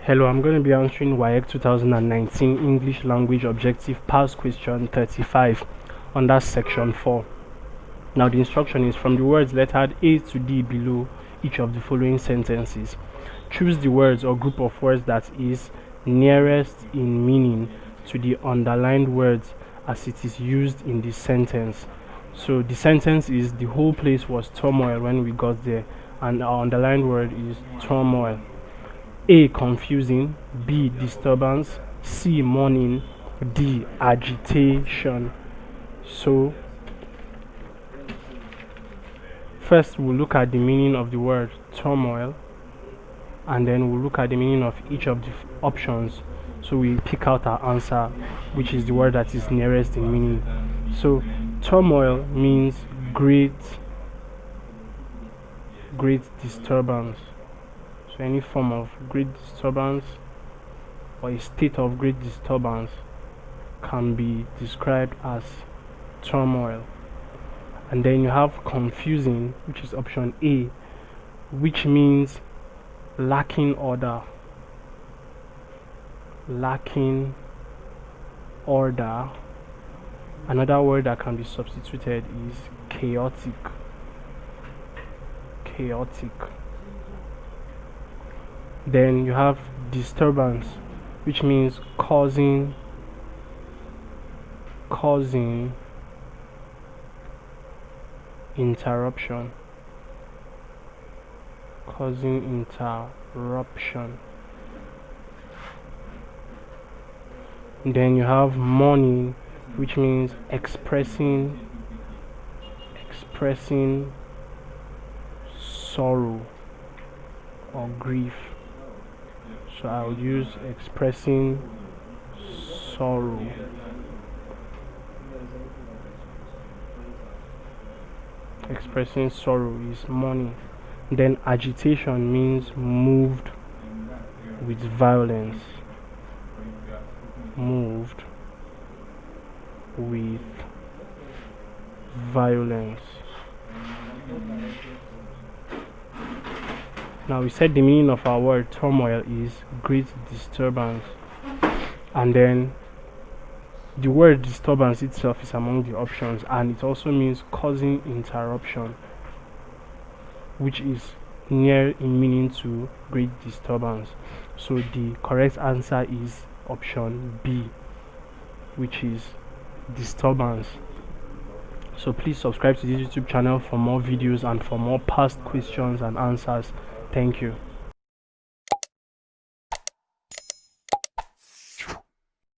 Hello, I'm going to be answering WAEC 2019 English Language Objective Past Question 35 under section 4. Now the instruction is from the words lettered A to D below each of the following sentences. Choose the words or group of words that is nearest in meaning to the underlined words as it is used in the sentence. So the sentence is the whole place was turmoil when we got there, and our underlined word is turmoil. A. Confusing. B. Disturbance. C. Mourning. D. Agitation. So first we'll look at the meaning of the word turmoil, and then we'll look at the meaning of each of the options, so we pick out our answer, which is the word that is nearest in meaning. So turmoil means great disturbance. So any form of great disturbance or a state of great disturbance can be described as turmoil. And then you have confusing, which is option A, which means lacking order. Lacking order. Another word that can be substituted is chaotic. Chaotic. Then you have disturbance, which means causing interruption. Then you have mourning, which means expressing sorrow or grief. So I'll use expressing sorrow. Expressing sorrow is mourning. Then agitation means moved with violence. Moved with violence. Now we said the meaning of our word turmoil is great disturbance, and then the word disturbance itself is among the options, and it also means causing interruption, which is near in meaning to great disturbance. So the correct answer is option B, which is disturbance. So please subscribe to this YouTube channel for more videos and for more past questions and answers. Thank you.